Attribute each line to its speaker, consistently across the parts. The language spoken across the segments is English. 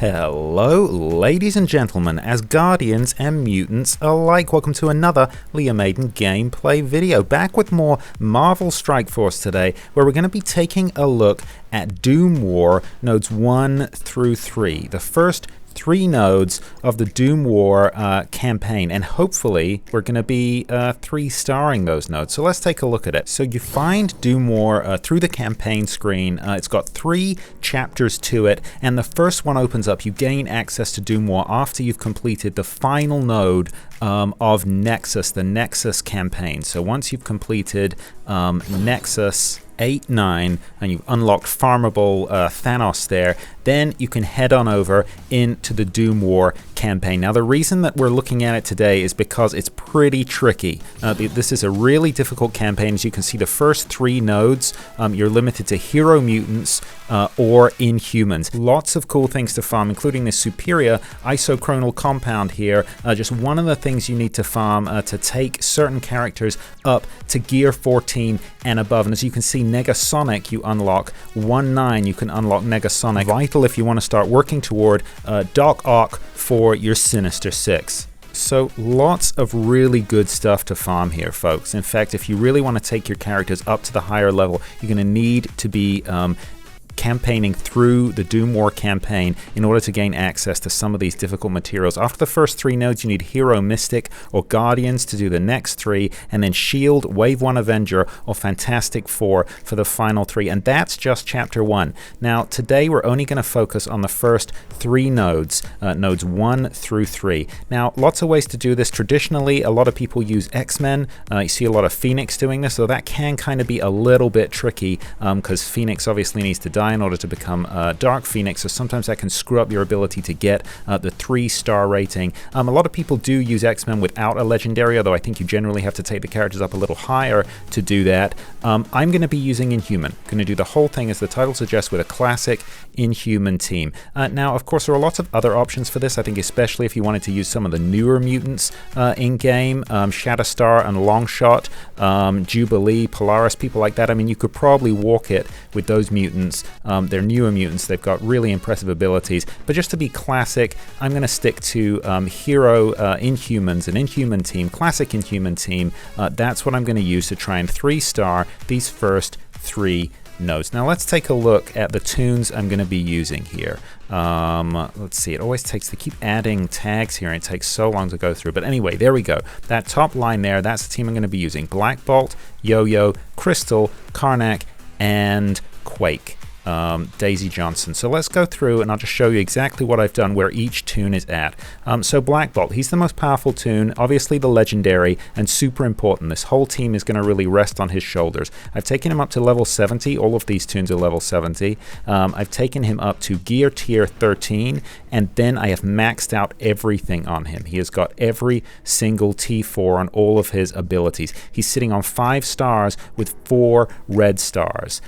Speaker 1: Hello, ladies and gentlemen, as guardians and mutants alike. Welcome to another Leah Maiden gameplay video. Back with more Marvel Strike Force today, where we're going to be taking a look at Doom War nodes 1 through 3. The first 3 nodes of the Doom War campaign, and hopefully we're going to be 3-starring those nodes. So let's take a look at it. So you find Doom War through the campaign screen. It's got 3 chapters to it, and the first one opens up. You gain access to Doom War after you've completed the final node of Nexus, the Nexus campaign. So once you've completed Nexus 8, 9, and you've unlocked farmable Thanos there, then you can head on over into the Doom War campaign. Now the reason that we're looking at it today is because it's pretty tricky. This is a really difficult campaign. As you can see, the first 3 nodes, you're limited to hero mutants or Inhumans. Lots of cool things to farm, including this superior isochronal compound here. Just one of the things you need to farm to take certain characters up to gear 14 and above. And as you can see, Negasonic you unlock. 1-9 you can unlock Negasonic. Vital if you want to start working toward Doc Ock for your Sinister Six. So lots of really good stuff to farm here, folks. In fact, if you really want to take your characters up to the higher level, you're going to need to be campaigning through the Doom War campaign in order to gain access to some of these difficult materials. After the first 3 nodes, you need Hero Mystic or Guardians to do the next 3, and then Shield, Wave 1 Avenger, or Fantastic Four for the final 3, and that's just Chapter 1. Now, today we're only going to focus on the first 3 nodes, nodes 1 through 3. Now, lots of ways to do this. Traditionally, a lot of people use X-Men. You see a lot of Phoenix doing this, so that can kind of be a little bit tricky because Phoenix obviously needs to die in order to become Dark Phoenix, so sometimes that can screw up your ability to get the 3-star rating. A lot of people do use X-Men without a legendary, although I think you generally have to take the characters up a little higher to do that. I'm going to be using Inhuman. Going to do the whole thing, as the title suggests, with a classic Inhuman team. Now, of course, there are lots of other options for this. I think especially if you wanted to use some of the newer mutants in-game, Shatterstar and Longshot, Jubilee, Polaris, people like that. I mean, you could probably walk it with those mutants. They're newer mutants. They've got really impressive abilities. But just to be classic, I'm going to stick to Hero Inhumans, an Inhuman team, classic Inhuman team. That's what I'm going to use to try and 3-star these first 3 nodes. Now let's take a look at the tunes I'm going to be using here. Let's see, it always takes, they keep adding tags here and it takes so long to go through. But anyway, there we go. That top line there, that's the team I'm going to be using. Black Bolt, Yo-Yo, Crystal, Karnak, and Quake. Daisy Johnson. So let's go through and I'll just show you exactly what I've done, where each tune is at. So Black Bolt, he's the most powerful tune, obviously the legendary, and super important. This whole team is going to really rest on his shoulders. I've taken him up to level 70. All of these tunes are level 70. I've taken him up to gear tier 13, and then I have maxed out everything on him. He has got every single T4 on all of his abilities. He's sitting on 5 stars with 4 red stars.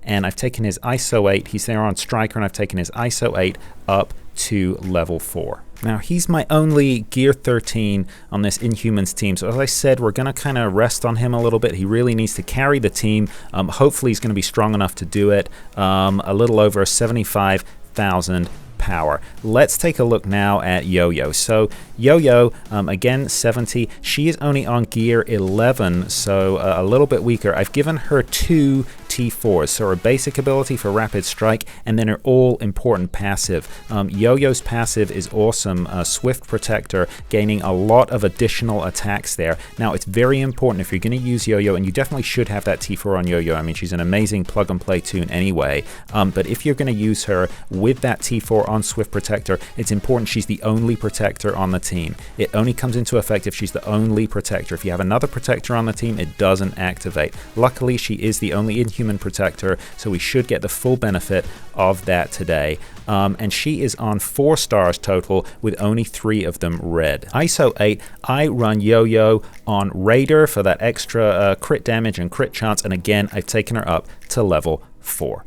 Speaker 1: And I've taken his ISO 8, he's there on Striker, and I've taken his ISO 8 up to level 4. Now, he's my only gear 13 on this Inhumans team, so as I said, we're going to kind of rest on him a little bit. He really needs to carry the team. Hopefully he's going to be strong enough to do it. A little over 75,000 power. Let's take a look now at Yo-Yo. So Yo-Yo, again 70. She is only on gear 11, so a little bit weaker. I've given her 2 T4s, so her basic ability for Rapid Strike, and then her all-important passive. Yo-Yo's passive is awesome. Swift Protector, gaining a lot of additional attacks there. Now, it's very important if you're going to use Yo-Yo, and you definitely should have that T4 on Yo-Yo. I mean, she's an amazing plug-and-play tune anyway, but if you're going to use her with that T4 on Swift Protector, it's important she's the only protector on the team. It only comes into effect if she's the only protector. If you have another protector on the team, it doesn't activate. Luckily, she is the only Inhuman protector, so we should get the full benefit of that today. And she is on 4 stars total, with only 3 of them red. ISO 8, I run Yo-Yo on Raider for that extra crit damage and crit chance, and again, I've taken her up to level 4.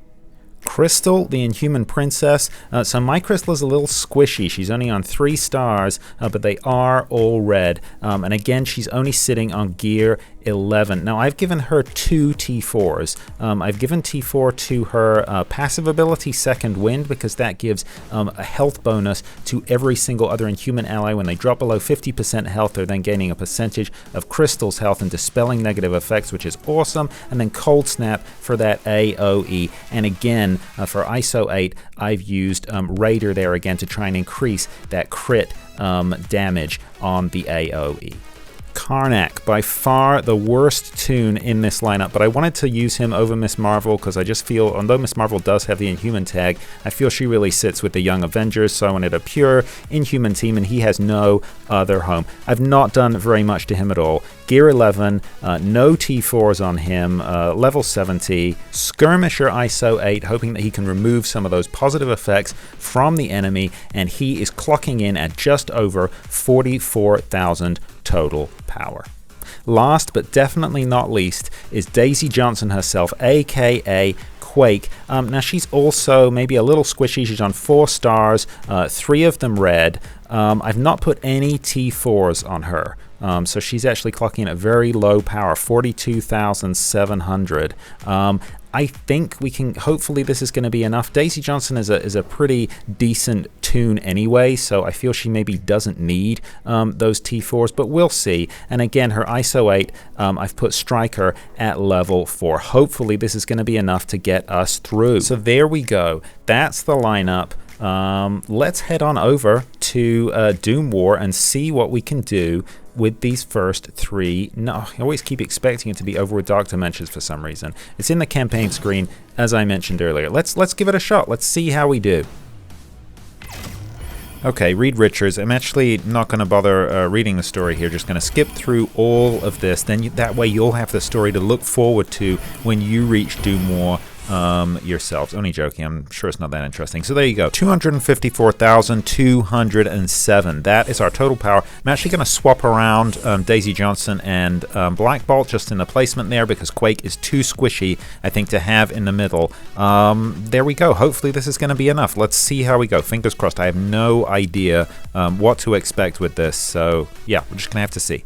Speaker 1: Crystal, the Inhuman princess. So my Crystal is a little squishy. She's only on 3 stars, but they are all red. And again, she's only sitting on gear 11. Now, I've given her 2 T4s. I've given T4 to her passive ability, Second Wind, because that gives a health bonus to every single other Inhuman ally. When they drop below 50% health, they're then gaining a percentage of Crystal's health and dispelling negative effects, which is awesome. And then Cold Snap for that AoE. And again, for ISO 8, I've used Raider there again to try and increase that crit damage on the AoE. Karnak, by far the worst toon in this lineup, but I wanted to use him over Miss Marvel because I just feel, although Miss Marvel does have the Inhuman tag, I feel she really sits with the Young Avengers, so I wanted a pure Inhuman team, and he has no other home. I've not done very much to him at all. Gear 11, no T4s on him, level 70, Skirmisher ISO 8, hoping that he can remove some of those positive effects from the enemy, and he is clocking in at just over 44,000 total power. Last but definitely not least is Daisy Johnson herself, aka Quake. Now she's also maybe a little squishy. She's on 4 stars, 3 of them red. I've not put any T4s on her. So she's actually clocking at very low power, 42,700. I think we can, hopefully this is going to be enough. Daisy Johnson is a pretty decent toon anyway, so I feel she maybe doesn't need those T4s, but we'll see. And again, her ISO 8, I've put Striker at level 4. Hopefully this is going to be enough to get us through. So there we go. That's the lineup. Let's head on over to Doom War and see what we can do with these first 3. No, I always keep expecting it to be over with Dark Dimensions for some reason. It's in the campaign screen, as I mentioned earlier. Let's give it a shot. Let's see how we do. Okay, Reed Richards. I'm actually not going to bother reading the story here. Just going to skip through all of this. Then that way you'll have the story to look forward to when you reach Doom War yourselves. Only joking. I'm sure it's not that interesting. So there you go. 254,207. That is our total power. I'm actually going to swap around Daisy Johnson and Black Bolt just in the placement there because Quake is too squishy, I think, to have in the middle. There we go. Hopefully this is going to be enough. Let's see how we go. Fingers crossed. I have no idea what to expect with this. So yeah, we're just going to have to see.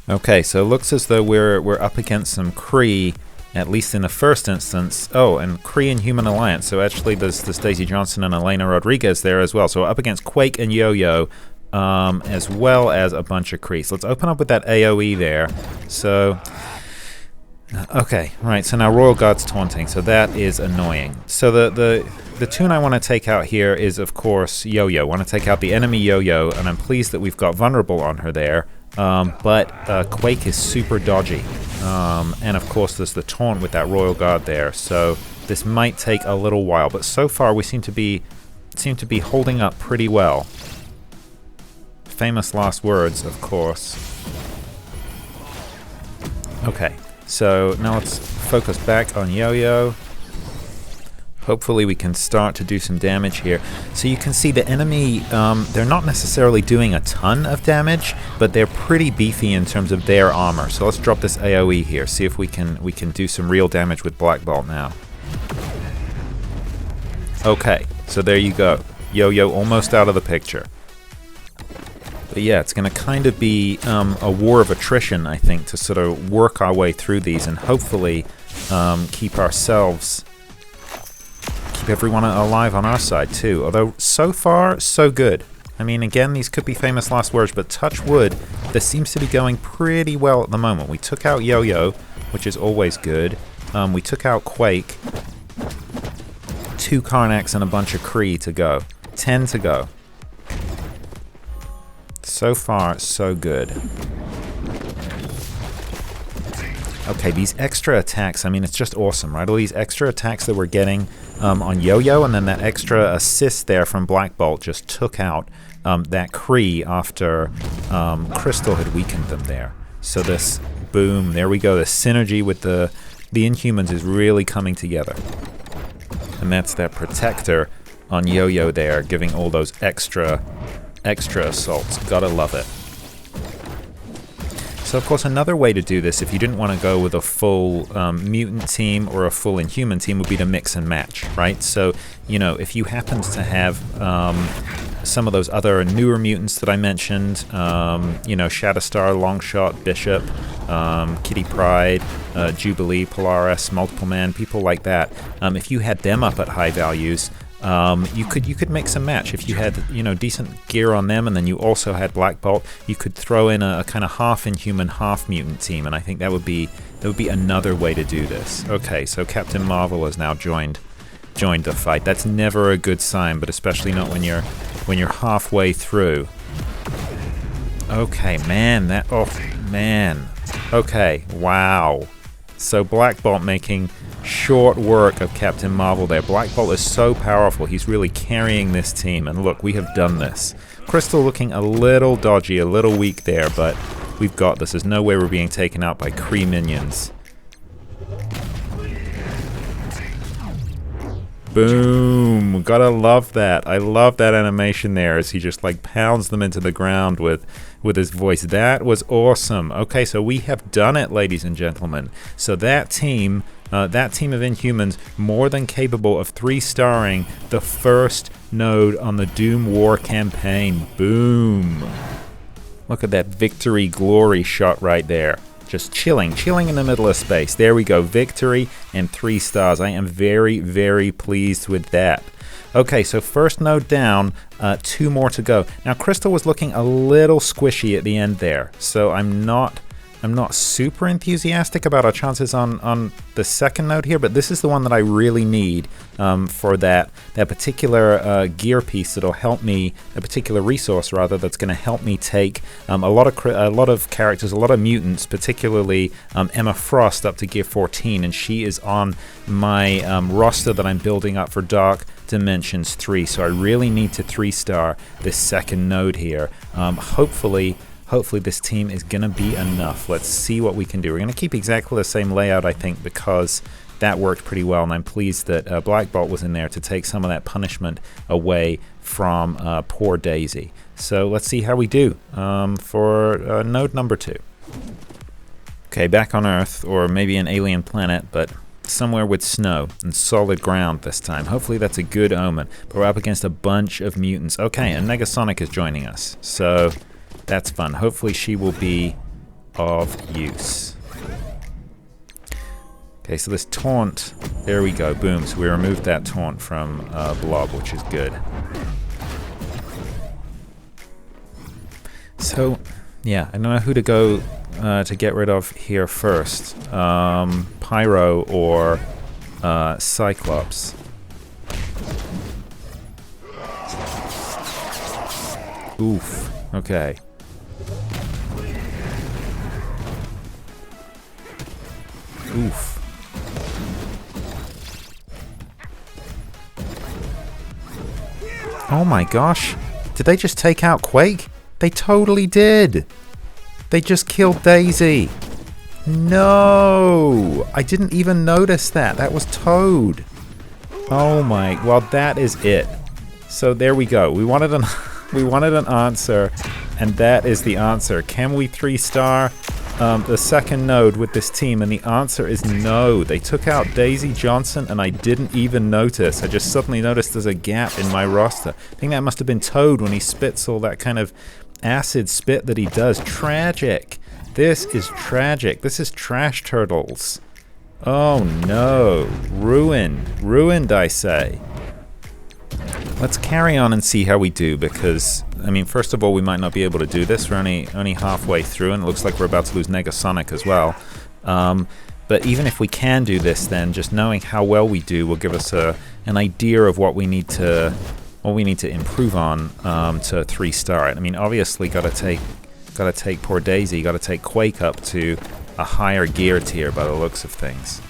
Speaker 1: Okay, so it looks as though we're up against some Kree, at least in the first instance. Oh, and Kree and Human Alliance. So actually there's Daisy Johnson and Elena Rodriguez there as well. So we're up against Quake and Yo-Yo, as well as a bunch of Kree. So let's open up with that AoE there. So, okay, right. So now Royal Guard's taunting. So that is annoying. So the toon I want to take out here is, of course, Yo-Yo. I want to take out the enemy Yo-Yo, and I'm pleased that we've got Vulnerable on her there. But Quake is super dodgy. And of course there's the taunt with that Royal Guard there, so this might take a little while, but so far we seem to be holding up pretty well. Famous last words, of course. Okay, so now let's focus back on Yo-Yo. Hopefully we can start to do some damage here. So you can see the enemy, they're not necessarily doing a ton of damage, but they're pretty beefy in terms of their armor. So let's drop this AoE here, see if we can do some real damage with Black Bolt now. Okay, so there you go. Yo-Yo almost out of the picture. But yeah, it's going to kind of be a war of attrition, I think, to sort of work our way through these and hopefully keep everyone alive on our side too. Although so far so good. I mean, again, these could be famous last words, but touch wood, this seems to be going pretty well at the moment. We took out Yo-Yo, which is always good. We took out Quake. 2 Karnaks and a bunch of Kree to go. 10 to go. So far so good. Okay, these extra attacks, I mean, it's just awesome, right? All these extra attacks that we're getting on Yo-Yo, and then that extra assist there from Black Bolt just took out that Kree after Crystal had weakened them there. So this, boom, there we go. The synergy with the Inhumans is really coming together. And that's that protector on Yo-Yo there, giving all those extra assaults. Gotta love it. So of course another way to do this, if you didn't want to go with a full mutant team or a full Inhuman team, would be to mix and match, right? So, you know, if you happened to have some of those other newer mutants that I mentioned, you know, Shatterstar, Longshot, Bishop, Kitty Pryde, Jubilee, Polaris, Multiple Man, people like that, if you had them up at high values, you could mix and match. If you had, you know, decent gear on them, and then you also had Black Bolt, you could throw in a kind of half Inhuman, half mutant team, and I think that would be another way to do this. Okay, so Captain Marvel has now joined the fight. That's never a good sign, but especially not when you're halfway through. Okay, man, okay, wow. So Black Bolt making short work of Captain Marvel there. Black Bolt is so powerful, he's really carrying this team, and look, we have done this. Crystal looking a little dodgy, a little weak there, but we've got this. There's no way we're being taken out by Kree minions. Boom! Gotta love that. I love that animation there as he just like pounds them into the ground with his voice. That was awesome. Okay, so we have done it, ladies and gentlemen. So that team of Inhumans, more than capable of 3-starring the first node on the Doom War campaign. Boom! Look at that victory glory shot right there. Just chilling in the middle of space. There we go, victory and 3 stars. I am very, very pleased with that. Okay, so first node down, 2 more to go. Now Crystal was looking a little squishy at the end there, so I'm not super enthusiastic about our chances on the second node here, but this is the one that I really need for that particular gear piece that'll help me, a particular resource rather, that's going to help me take a lot of characters, a lot of mutants, particularly Emma Frost up to gear 14, and she is on my roster that I'm building up for Dark Dimensions 3, so I really need to 3-star this second node here. Hopefully this team is going to be enough. Let's see what we can do. We're going to keep exactly the same layout, I think, because that worked pretty well, and I'm pleased that Black Bolt was in there to take some of that punishment away from poor Daisy. So let's see how we do for node number 2. Okay, back on Earth, or maybe an alien planet, but somewhere with snow and solid ground this time. Hopefully that's a good omen. But we're up against a bunch of mutants. Okay, and Negasonic is joining us, so that's fun. Hopefully she will be of use. Okay, so this taunt, there we go, boom. So we removed that taunt from Blob, which is good. So, yeah, I don't know who to go to get rid of here first. Pyro or Cyclops. Oof, okay. Oof. Oh my gosh. Did they just take out Quake? They totally did. They just killed Daisy. No. I didn't even notice that. That was Toad. Oh my. Well, that is it. So there we go. We wanted an answer, and that is the answer. Can we 3-star the second node with this team? And the answer is no. They took out Daisy Johnson and I didn't even notice. I just suddenly noticed there's a gap in my roster. I think that must have been Toad when he spits all that kind of acid spit that he does. Tragic. This is tragic. This is Trash Turtles. Oh no. Ruined. Ruined, I say. Let's carry on and see how we do, because, I mean, first of all, we might not be able to do this. We're only halfway through, and it looks like we're about to lose Negasonic as well. But even if we can do this, then just knowing how well we do will give us an idea of what we need to improve on to 3-star it. I mean, obviously, gotta take poor Daisy, gotta take Quake up to a higher gear tier by the looks of things.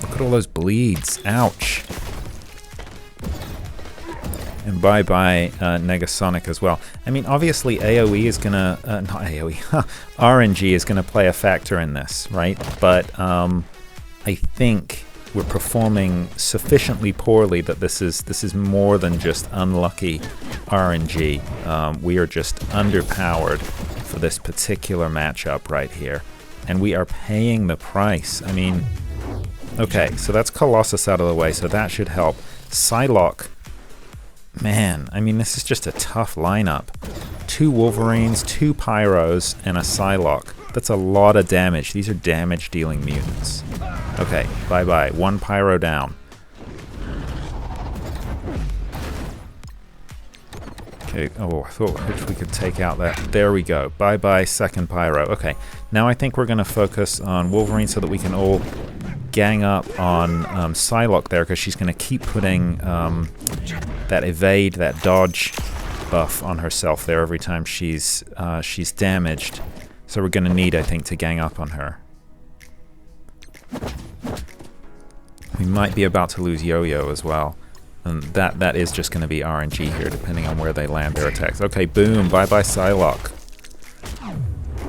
Speaker 1: Look at all those bleeds. Ouch. And bye-bye Negasonic as well. I mean, obviously AoE is gonna, not AoE, RNG is gonna play a factor in this, right? But I think we're performing sufficiently poorly that this is more than just unlucky RNG. We are just underpowered for this particular matchup right here. And we are paying the price. I mean, okay, so that's Colossus out of the way, so that should help. Psylocke, man, I mean, this is just a tough lineup. 2 Wolverines, 2 Pyros, and a Psylocke. That's a lot of damage. These are damage-dealing mutants. Okay, bye-bye. 1 Pyro down. Okay, oh, I thought we could take out that. There we go. Bye-bye, 2nd Pyro. Okay, now I think we're going to focus on Wolverine so that we can all gang up on Psylocke there, because she's going to keep putting that evade, that dodge buff on herself there every time she's damaged. So we're going to need, I think, to gang up on her. We might be about to lose Yo-Yo as well. And that is just going to be RNG here, depending on where they land their attacks. Okay, boom, bye-bye Psylocke.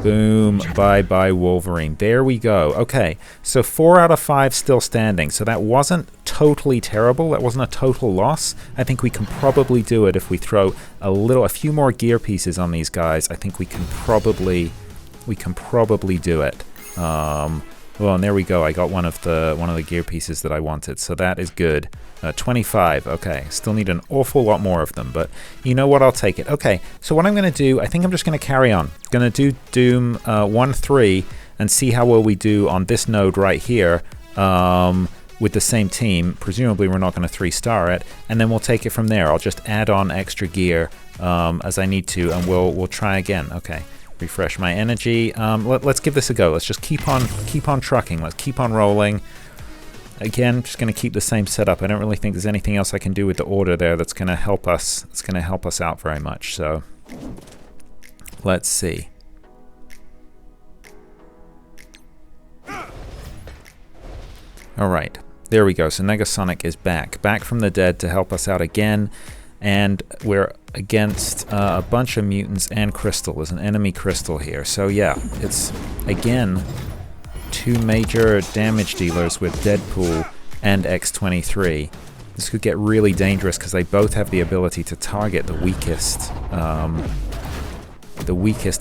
Speaker 1: Boom, bye-bye Wolverine. There we go. Okay, so 4 out of 5 still standing. So that wasn't totally terrible. That wasn't a total loss. I think we can probably do it if we throw a few more gear pieces on these guys. I think we can probably do it. Well, and there we go. I got one of the gear pieces that I wanted, so that is good. 25. Okay, still need an awful lot more of them, but you know what? I'll take it. Okay, so what I'm going to do, I think I'm just going to carry on. Going to do Doom 1-3 and see how well we do on this node right here with the same team. Presumably, we're not going to 3-star it, and then we'll take it from there. I'll just add on extra gear as I need to, and we'll try again. Okay. Refresh my energy. Let's give this a go. Let's just keep on trucking. Let's keep on rolling. Again, just going to keep the same setup. I don't really think there's anything else I can do with the order there that's going to help us. It's going to help us out very much. So let's see. All right, there we go. So Negasonic is back from the dead to help us out again. And we're against a bunch of mutants and Crystal. There's an enemy Crystal here. So yeah, it's, again, 2 major damage dealers with Deadpool and X-23. This could get really dangerous because they both have the ability to target the weakest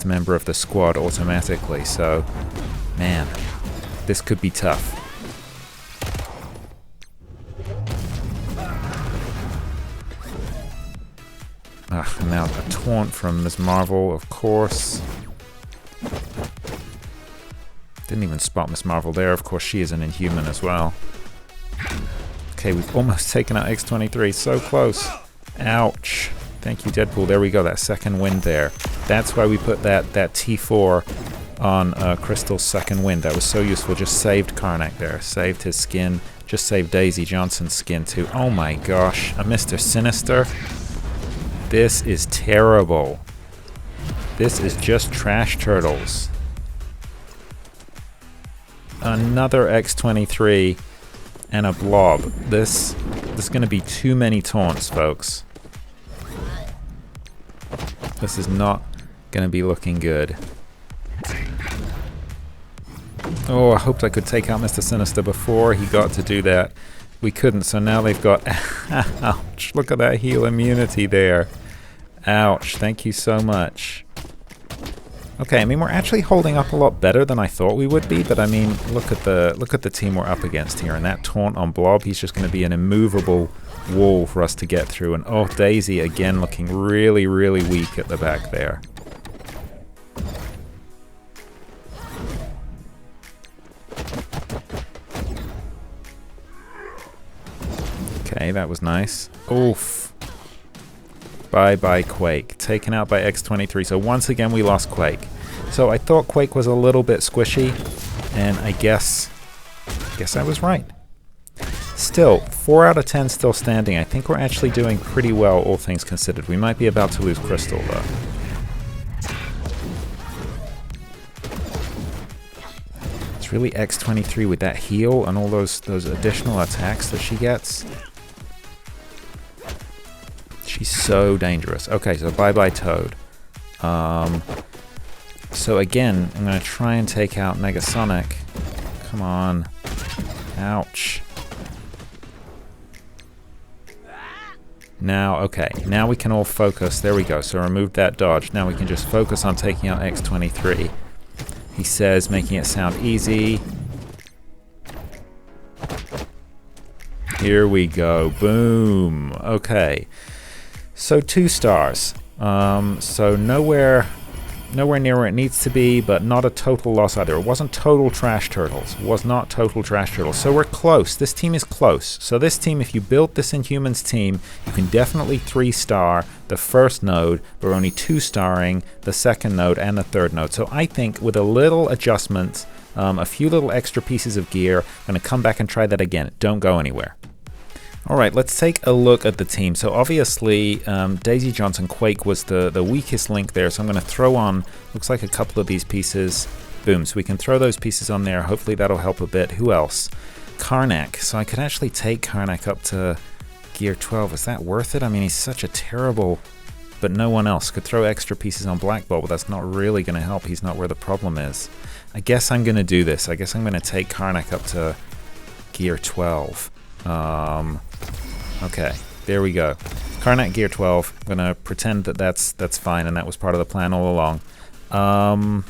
Speaker 1: member of the squad automatically. So, man, this could be tough. And now a taunt from Ms. Marvel, of course. Didn't even spot Ms. Marvel there. Of course, she is an Inhuman as well. Okay, we've almost taken out X-23. So close. Ouch. Thank you, Deadpool. There we go. That 2nd wind there. That's why we put that T4 on Crystal's 2nd wind. That was so useful. Just saved Karnak there. Saved his skin. Just saved Daisy Johnson's skin, too. Oh my gosh. A Mr. Sinister. This is terrible. This is just trash turtles. Another X-23 and a blob. This is going to be too many taunts, folks. This is not going to be looking good. Oh, I hoped I could take out Mr. Sinister before he got to do that. We couldn't, so now they've got... Ouch, look at that heal immunity there. Ouch, thank you so much. Okay, I mean, we're actually holding up a lot better than I thought we would be, but I mean, look at the team we're up against here, and that taunt on Blob, he's just going to be an immovable wall for us to get through, and oh, Daisy again looking really, really weak at the back there. Okay, that was nice. Oof. Bye-bye Quake. Taken out by X-23. So once again we lost Quake. So I thought Quake was a little bit squishy, and I guess I was right. Still, 4 out of 10 still standing. I think we're actually doing pretty well, all things considered. We might be about to lose Crystal, though. It's really X-23 with that heal and all those additional attacks that she gets. She's so dangerous. Okay, so bye-bye Toad. So again, I'm going to try and take out Negasonic. Come on. Ouch. Now, okay, now we can all focus. There we go. So remove that dodge. Now we can just focus on taking out X-23. He says, making it sound easy. Here we go. Boom. Okay. So 2 stars. So nowhere near where it needs to be, but not a total loss either. It wasn't total trash turtles. It was not total trash turtles. So we're close. This team is close. So this team, if you built this Inhumans team, you can definitely 3-star the first node, but we're only 2-starring the second node and the third node. So I think with a little adjustment, a few little extra pieces of gear, I'm going to come back and try that again. Don't go anywhere. Alright, let's take a look at the team. So obviously, Daisy Johnson Quake was the weakest link there, so I'm going to throw on, looks like a couple of these pieces. Boom, so we can throw those pieces on there. Hopefully that'll help a bit. Who else? Karnak. So I could actually take Karnak up to gear 12. Is that worth it? I mean, he's such a terrible... But no one else. Could throw extra pieces on Black Bolt, but that's not really going to help. He's not where the problem is. I guess I'm going to do this. I guess I'm going to take Karnak up to gear 12. Okay, there we go. Karnak gear 12. I'm gonna pretend that that's fine, and that was part of the plan all along. I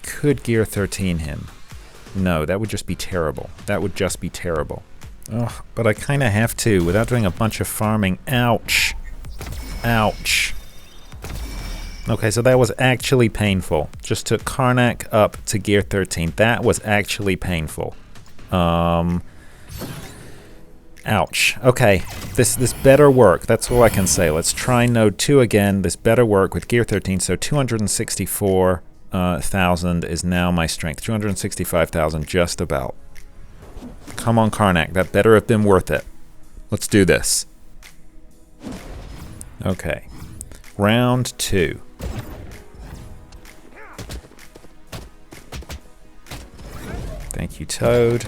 Speaker 1: could gear 13 him. No, that would just be terrible. That would just be terrible. Ugh, but I kind of have to without doing a bunch of farming. Ouch. Ouch. Okay, so that was actually painful. Just took Karnak up to gear 13. That was actually painful. Ouch. Okay, this better work. That's all I can say. Let's try node 2 again. This better work with gear 13. So 264,000 is now my strength. 265,000 just about. Come on, Karnak. That better have been worth it. Let's do this. Okay. Round 2. Thank you, Toad.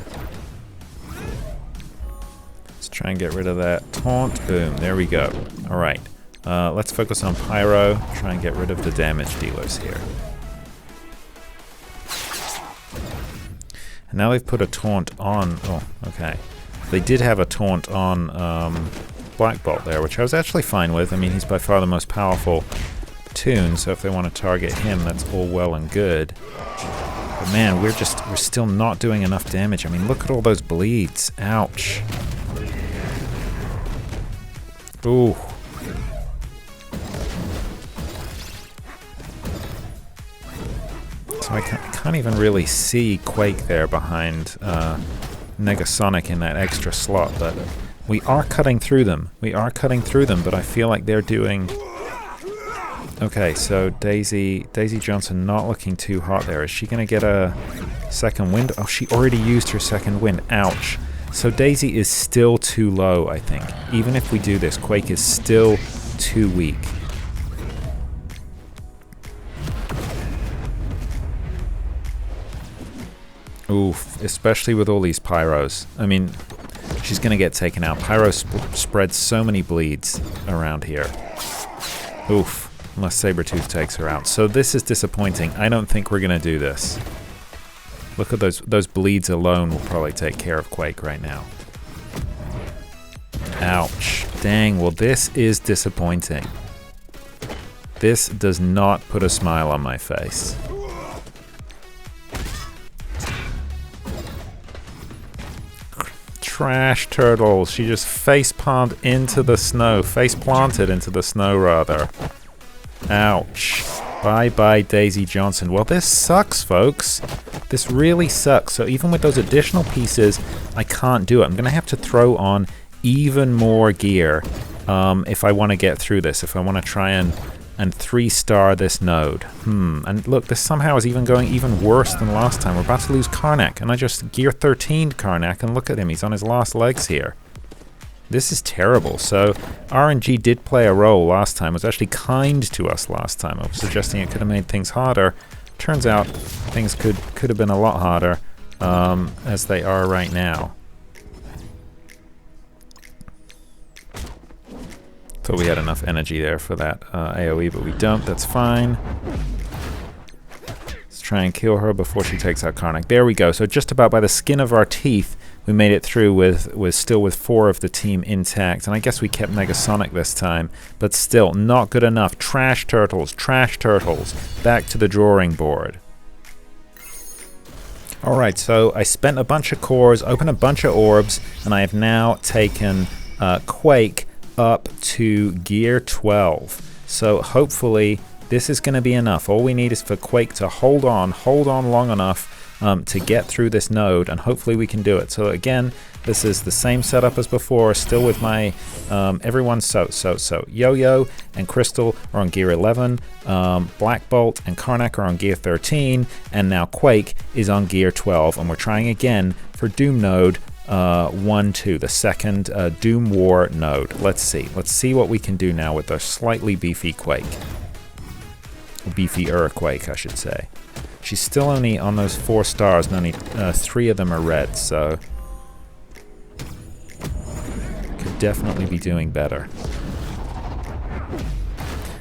Speaker 1: Try and get rid of that taunt. Boom, there we go. Alright, let's focus on Pyro. Try and get rid of the damage dealers here. And now they've put a taunt on... Oh, okay. They did have a taunt on Black Bolt there, which I was actually fine with. I mean, he's by far the most powerful toon, so if they want to target him, that's all well and good. But man, we're still not doing enough damage. I mean, look at all those bleeds. Ouch. Ooh. So I can't even really see Quake there behind Negasonic in that extra slot, but we are cutting through them. We are cutting through them, but I feel like they're doing... Okay, so Daisy Johnson not looking too hot there. Is she going to get a second wind? Oh, she already used her second wind. Ouch. So Daisy is still too low, I think. Even if we do this, Quake is still too weak. Oof, especially with all these Pyros. I mean, she's going to get taken out. Pyro spreads so many bleeds around here. Oof, unless Sabretooth takes her out. So this is disappointing. I don't think we're going to do this. Look at those bleeds alone will probably take care of Quake right now. Ouch. Dang, well this is disappointing. This does not put a smile on my face. Trash turtles. She just face-palmed into the snow. Face-planted into the snow, rather. Ouch. Bye-bye, Daisy Johnson. Well, this sucks, folks. This really sucks. So even with those additional pieces, I can't do it. I'm going to have to throw on even more gear if I want to get through this, if I want to try and 3-star this node. And look, this somehow is even going even worse than last time. We're about to lose Karnak, and I just gear 13'd Karnak, and look at him. He's on his last legs here. This is terrible. So RNG did play a role last time. It was actually kind to us last time. I was suggesting it could have made things harder. Turns out things could have been a lot harder as they are right now. Thought we had enough energy there for that AoE, but we don't. That's fine. Let's try and kill her before she takes out Karnak. There we go. So just about by the skin of our teeth, we made it through with still with 4 of the team intact, and I guess we kept Negasonic this time, but still not good enough. Trash turtles, back to the drawing board. Alright, so I spent a bunch of cores, opened a bunch of orbs, and I have now taken Quake up to gear 12. So hopefully this is going to be enough. All we need is for Quake to hold on long enough to get through this node, and hopefully we can do it. So again, this is the same setup as before, still with my everyone. So Yo-Yo and Crystal are on gear 11, Black Bolt and Karnak are on gear 13, and now Quake is on gear 12, and we're trying again for Doom node 1-2, the second Doom War node. Let's see what we can do now with our slightly beefy Quake. Beefier Quake, I should say. She's still only on those 4 stars, and only 3 of them are red, so could definitely be doing better.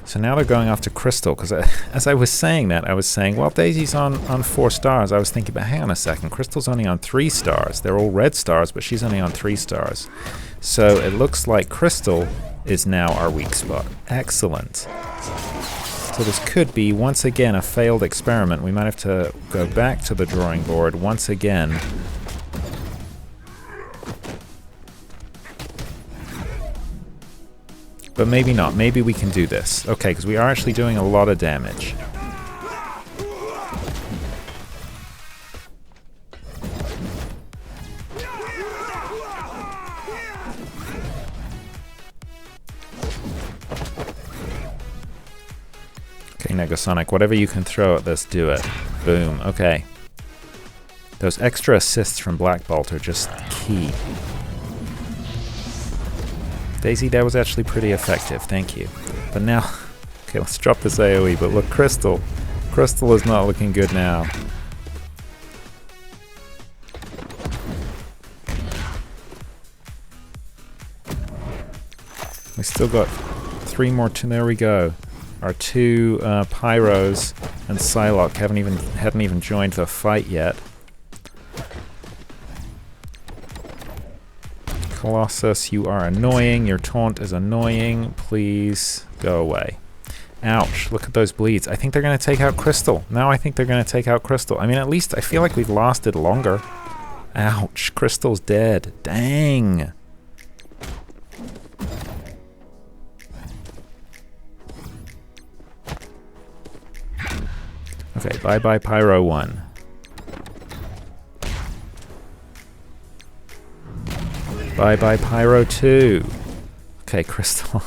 Speaker 1: So now they're going after Crystal, because as I was saying that, I was saying, well, Daisy's on 4 stars. I was thinking, but hang on a second, Crystal's only on 3 stars. They're all red stars, but she's only on 3 stars. So it looks like Crystal is now our weak spot. Excellent. So this could be, once again, a failed experiment. We might have to go back to the drawing board once again. But maybe not. Maybe we can do this. Okay, because we are actually doing a lot of damage. Okay, Negasonic, whatever you can throw at this, do it. Boom. Okay. Those extra assists from Black Bolt are just key. Daisy, that was actually pretty effective, thank you. But now, okay, let's drop this AoE, but look, Crystal. Crystal is not looking good now. We still got 3 more, there we go. Our 2 Pyros and Psylocke hadn't even joined the fight yet. Colossus, you are annoying. Your taunt is annoying. Please go away. Ouch, look at those bleeds. I think they're going to take out Crystal. Now I think they're going to take out Crystal. I mean, at least I feel like we've lasted longer. Ouch, Crystal's dead. Dang. Okay, bye-bye Pyro 1. Bye-bye Pyro 2. Okay, Crystal.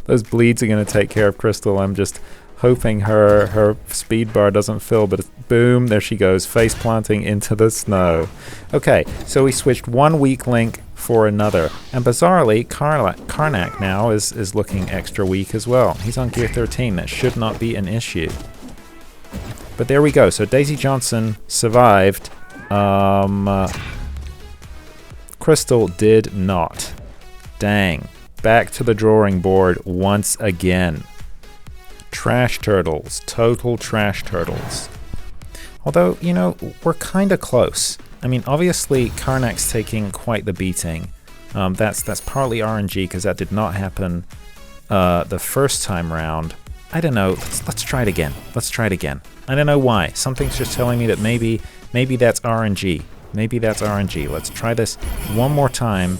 Speaker 1: Those bleeds are going to take care of Crystal. I'm just hoping her speed bar doesn't fill, but boom, there she goes, face planting into the snow. Okay, so we switched one weak link for another. And bizarrely, Karnak now is looking extra weak as well. He's on gear 13. That should not be an issue. But there we go. So Daisy Johnson survived. Crystal did not. Dang. Back to the drawing board once again. Trash turtles. Total trash turtles. Although, you know, we're kind of close. I mean, obviously, Karnak's taking quite the beating. That's partly RNG, because that did not happen the first time round. I don't know. Let's try it again. Let's try it again. I don't know why. Something's just telling me that maybe that's RNG. Maybe that's RNG. Let's try this one more time.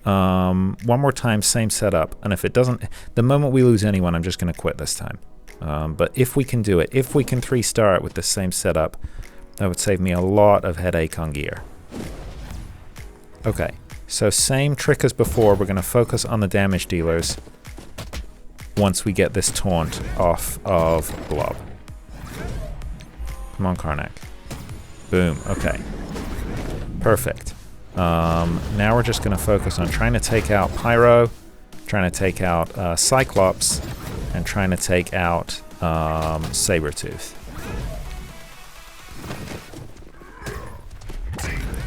Speaker 1: One more time, same setup. And if it doesn't, the moment we lose anyone, I'm just going to quit this time. But if we can do it, if we can 3-star it with the same setup, that would save me a lot of headache on gear. Okay, so same trick as before. We're going to focus on the damage dealers once we get this taunt off of Blob. Come on, Karnak. Boom. Okay. Perfect. Now we're just going to focus on trying to take out Pyro, trying to take out Cyclops, and trying to take out Sabretooth.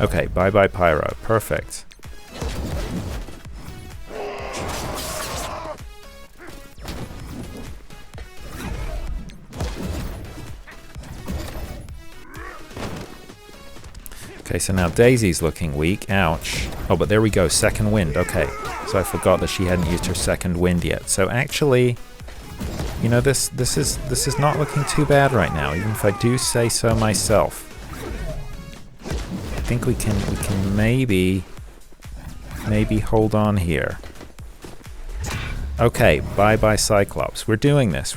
Speaker 1: Okay, bye-bye Pyro. Perfect. Okay, so now Daisy's looking weak. Ouch. Oh, but there we go. Second wind. Okay. So I forgot that she hadn't used her second wind yet. So actually, you know, this is not looking too bad right now, even if I do say so myself. I think we can maybe hold on here. Okay, bye-bye Cyclops. We're doing this.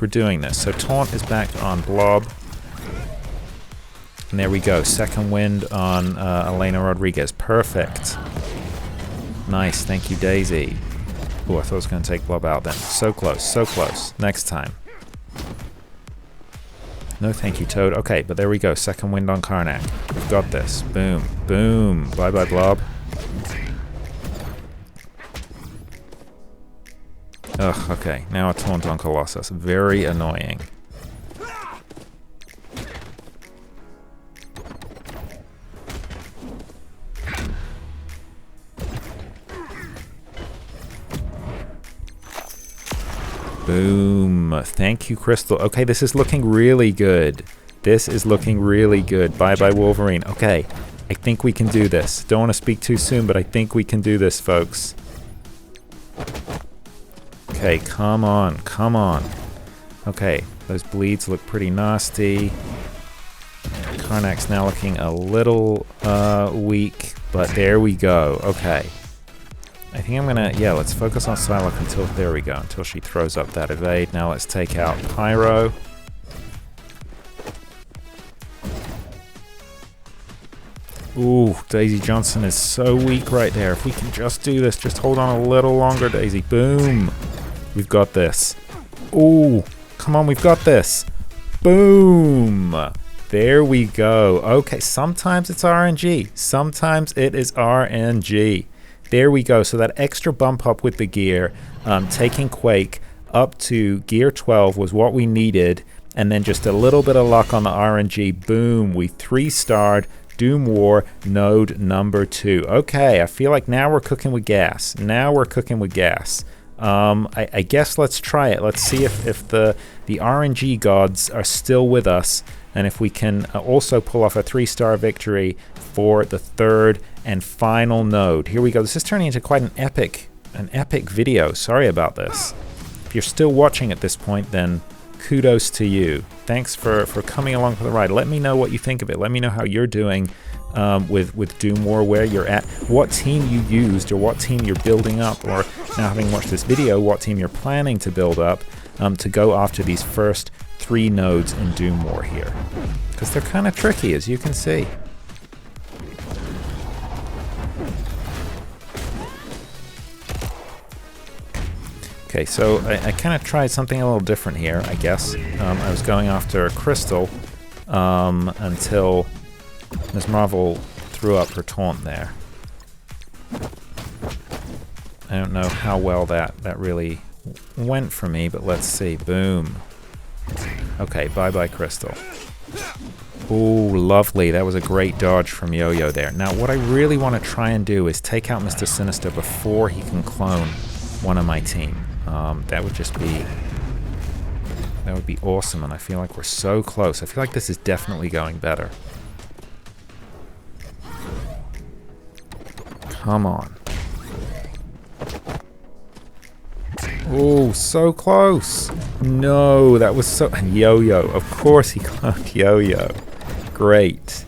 Speaker 1: So Taunt is back on Blob. And there we go. Second wind on Elena Rodriguez. Perfect. Nice. Thank you, Daisy. Oh, I thought I was going to take Blob out then. So close. So close. Next time. No thank you, Toad. Okay, but there we go. Second wind on Karnak. We've got this. Boom. Boom. Bye-bye, Blob. Ugh, okay. Now a Taunt on Colossus. Very annoying. Boom. Thank you, Crystal. Okay, this is looking really good. This is looking really good. Bye-bye, Wolverine. Okay, I think we can do this. Don't want to speak too soon, but I think we can do this, folks. Okay, come on. Come on. Okay, those bleeds look pretty nasty. Karnak's now looking a little weak, but there we go. Okay. I think I'm gonna, yeah, let's focus on Psylocke until, there we go, until she throws up that evade. Now let's take out Pyro. Ooh, Daisy Johnson is so weak right there. If we can just do this, just hold on a little longer, Daisy. Boom. We've got this. Ooh, come on, we've got this. Boom. There we go. Okay, sometimes it's RNG. Sometimes it is RNG. There we go. So that extra bump up with the gear, taking Quake up to gear 12 was what we needed. And then just a little bit of luck on the RNG. Boom. We 3-starred Doom War node number 2. Okay, I feel like now we're cooking with gas. Now we're cooking with gas. I guess let's try it. Let's see if the RNG gods are still with us. And if we can also pull off a 3-star victory for the third and final node. Here we go. This is turning into quite an epic video. Sorry about this. If you're still watching at this point, then kudos to you. Thanks for coming along for the ride. Let me know what you think of it. Let me know how you're doing with Doom War, where you're at, what team you used, or what team you're building up, or now having watched this video, what team you're planning to build up to go after these first 3 nodes in Doom War here. Because they're kind of tricky, as you can see. Okay, so I kind of tried something a little different here, I guess. I was going after Crystal until Ms. Marvel threw up her taunt there. I don't know how well that really went for me, but let's see. Boom. Okay, bye-bye, Crystal. Ooh, lovely. That was a great dodge from Yo-Yo there. Now, what I really want to try and do is take out Mr. Sinister before he can clone one of my team. That would be awesome, and I feel like we're so close. I feel like this is definitely going better. Come on. Oh, so close. No, that was so... And Yo-Yo. Of course he cloned Yo-Yo. Great.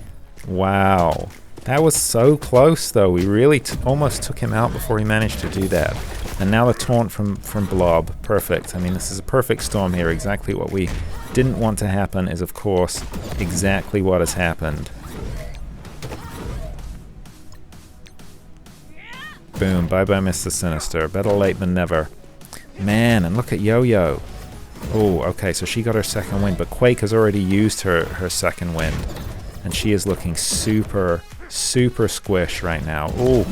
Speaker 1: Wow. That was so close, though. We really almost took him out before he managed to do that. And now the taunt from Blob. Perfect. I mean, this is a perfect storm here. Exactly what we didn't want to happen is, of course, exactly what has happened. Boom. Bye-bye, Mr. Sinister. Better late than never. Man, and look at Yo-Yo. Oh, okay, so she got her second wind, but Quake has already used her second wind. And she is looking super, super squish right now. Oh.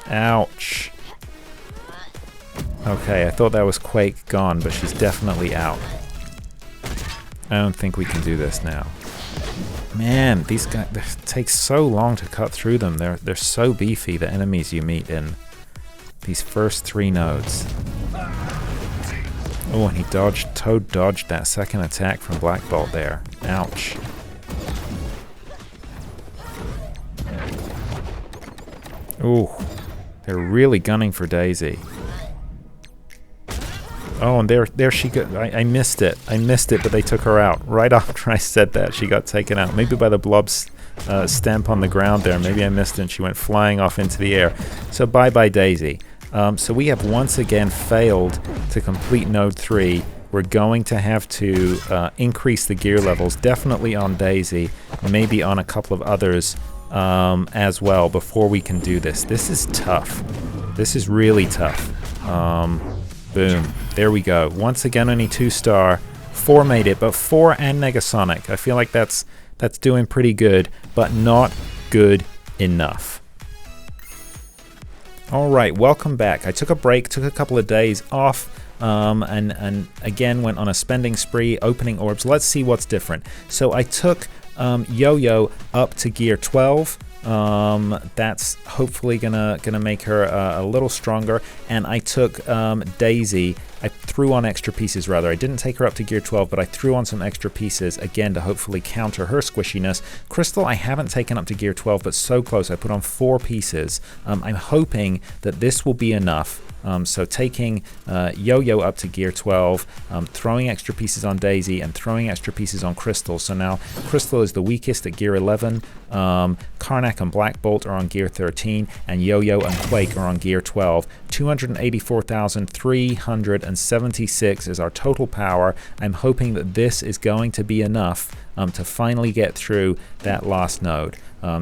Speaker 1: Ouch. Okay, I thought that was Quake gone, but she's definitely out. I don't think we can do this now. Man, these guys, it takes so long to cut through them. They're so beefy, the enemies you meet in these first 3 nodes. Oh, and he Toad dodged that second attack from Black Bolt there. Ouch. Ooh, they're really gunning for Daisy. Oh, and there she got. I missed it. I missed it, but they took her out. Right after I said that, she got taken out. Maybe by the blob's stamp on the ground there. Maybe I missed it and she went flying off into the air. So bye-bye Daisy. So we have once again failed to complete Node 3. We're going to have to increase the gear levels, definitely on Daisy, maybe on a couple of others as well before we can do this. This is tough. This is really tough. Boom. There we go. Once again, only 2-star. 4 made it, but 4 and Negasonic. I feel like that's doing pretty good, but not good enough. All right, welcome back. I took a break, took a couple of days off, and again went on a spending spree, opening orbs. Let's see what's different. So I took Yo-Yo up to gear 12. That's hopefully gonna make her a little stronger. And I took Daisy. I threw on extra pieces, rather. I didn't take her up to gear 12, but I threw on some extra pieces again to hopefully counter her squishiness. Crystal I haven't taken up to gear 12, but so close. I put on 4 pieces. I'm hoping that this will be enough. So taking Yo-Yo up to gear 12, throwing extra pieces on Daisy, and throwing extra pieces on Crystal. So now Crystal is the weakest at gear 11. Karnak and Black Bolt are on gear 13, and Yo-Yo and Quake are on gear 12. 284,376 is our total power. I'm hoping that this is going to be enough to finally get through that last node.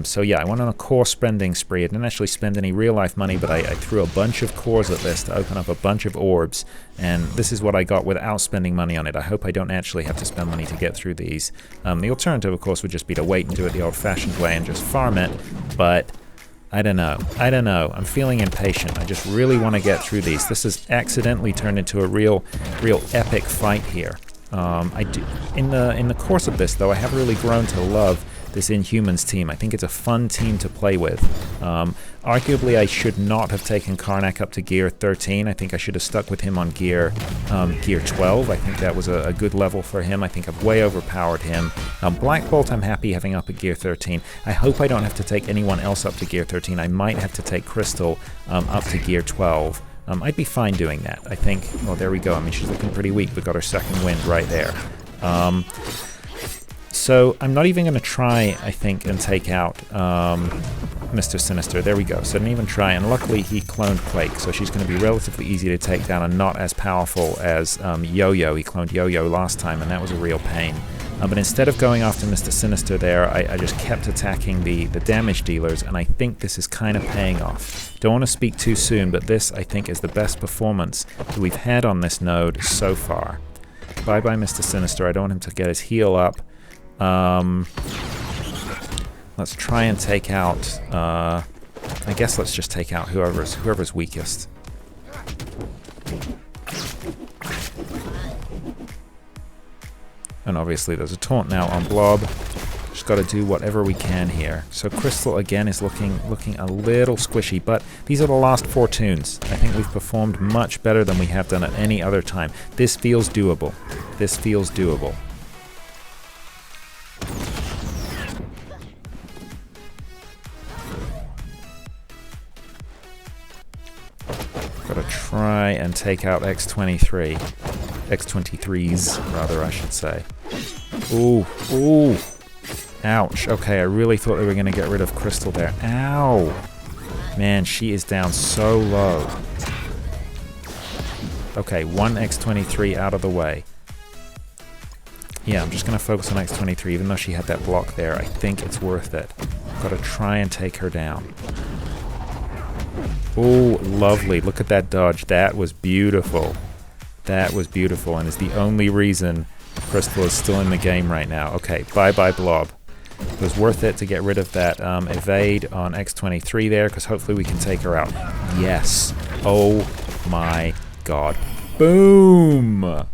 Speaker 1: So yeah, I went on a core spending spree. I didn't actually spend any real-life money, but I threw a bunch of cores at this to open up a bunch of orbs, and this is what I got without spending money on it. I hope I don't actually have to spend money to get through these. The alternative, of course, would just be to wait and do it the old-fashioned way and just farm it, but I don't know. I'm feeling impatient. I just really want to get through these. This has accidentally turned into a real epic fight here. In the course of this, though, I have really grown to love this Inhumans team. I think it's a fun team to play with. Arguably, I should not have taken Karnak up to gear 13. I think I should have stuck with him on gear 12. I think that was a good level for him. I think I've way overpowered him. Black Bolt I'm happy having up at gear 13. I hope I don't have to take anyone else up to gear 13. I might have to take Crystal up to gear 12. I'd be fine doing that, I think. Oh, there we go. I mean, she's looking pretty weak. We got her second wind right there. So I'm not even going to try, I think, and take out Mr. Sinister. There we go. So I didn't even try, and luckily he cloned Quake, so she's going to be relatively easy to take down and not as powerful as Yo-Yo. He cloned Yo-Yo last time, and that was a real pain. But instead of going after Mr. Sinister there, I just kept attacking the damage dealers, and I think this is kind of paying off. Don't want to speak too soon, but this, I think, is the best performance that we've had on this node so far. Bye-bye, Mr. Sinister. I don't want him to get his heal up. Let's try and take out, I guess let's just take out whoever's weakest. And obviously there's a taunt now on Blob. Just got to do whatever we can here. So Crystal again is looking a little squishy, but these are the last 4 tunes. I think we've performed much better than we have done at any other time. This feels doable. This feels doable. Gotta try and take out X23. X23s, rather, I should say. Ooh, ooh. Ouch. Okay, I really thought they were going to get rid of Crystal there. Ow. Man, she is down so low. Okay, one X23 out of the way. Yeah, I'm just going to focus on X23, even though she had that block there. I think it's worth it. Gotta try and take her down. Oh, lovely. Look at that dodge. That was beautiful. That was beautiful, and is the only reason Crystal is still in the game right now. Okay, bye-bye Blob. It was worth it to get rid of that evade on X23 there, because hopefully we can take her out. Yes. Oh my god. Boom!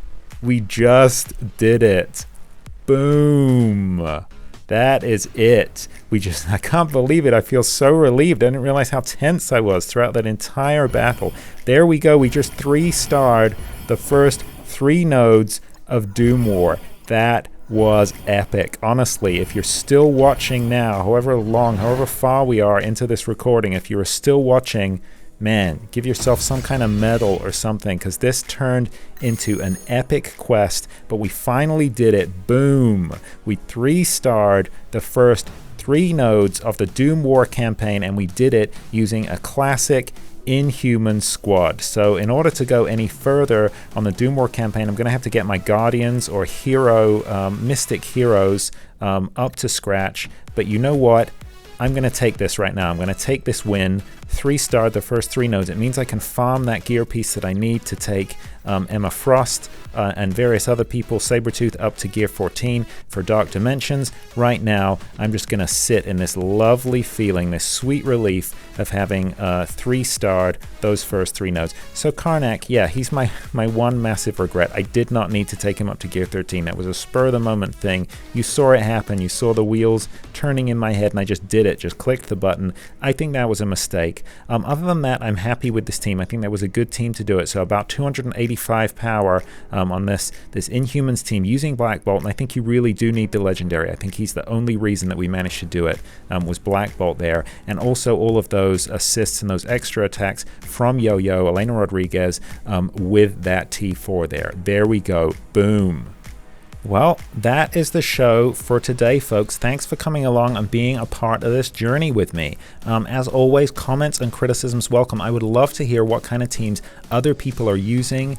Speaker 1: We just did it. Boom! That is it. I can't believe it. I feel so relieved. I didn't realize how tense I was throughout that entire battle. There we go. We just 3-starred the first 3 nodes of Doom War. That was epic. Honestly, if you're still watching now, however far we are into this recording, if you're still watching, man, give yourself some kind of medal or something, because this turned into an epic quest, but we finally did it. Boom! We 3-starred the first 3 nodes of the Doom War campaign, and we did it using a classic Inhuman squad. So in order to go any further on the Doom War campaign, I'm going to have to get my Guardians or Mystic Heroes up to scratch. But you know what? I'm going to take this right now. I'm going to take this win, 3-starred the first 3 nodes. It means I can farm that gear piece that I need to take Emma Frost and various other people, Sabretooth, up to gear 14 for Dark Dimensions. Right now, I'm just going to sit in this lovely feeling, this sweet relief of having 3-starred those first 3 nodes. So Karnak, yeah, he's my one massive regret. I did not need to take him up to gear 13. That was a spur-of-the-moment thing. You saw it happen. You saw the wheels turning in my head, and I just did it, just clicked the button. I think that was a mistake. Other than that, I'm happy with this team. I think that was a good team to do it. So about 285 power on this Inhumans team using Black Bolt, and I think you really do need the legendary. I think he's the only reason that we managed to do it, was Black Bolt there, and also all of those assists and those extra attacks from Yo-Yo, Elena Rodriguez, with that T4 there. There we go. Boom. Well, that is the show for today, folks. Thanks for coming along and being a part of this journey with me. As always, comments and criticisms welcome. I would love to hear what kind of teams other people are using,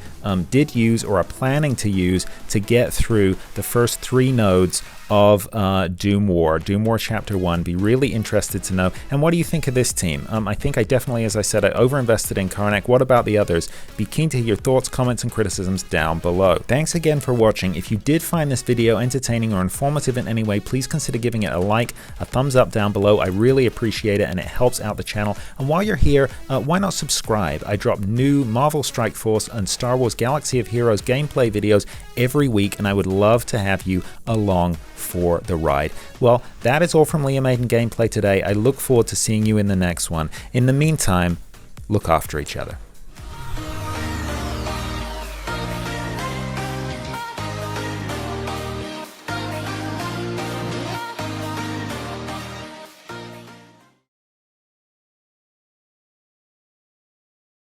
Speaker 1: did use, or are planning to use to get through the first 3 nodes of Doom War Chapter 1. Be really interested to know. And what do you think of this team? I think I definitely, as I said, I overinvested in Karnak. What about the others? Be keen to hear your thoughts, comments, and criticisms down below. Thanks again for watching. If you did find this video entertaining or informative in any way, please consider giving it a like, a thumbs up down below. I really appreciate it, and it helps out the channel. And while you're here, why not subscribe? I drop new Marvel Strike Force and Star Wars Galaxy of Heroes gameplay videos every week, and I would love to have you along for the ride. Well, that is all from Liam Gameplay today. I look forward to seeing you in the next one. In the meantime, look after each other.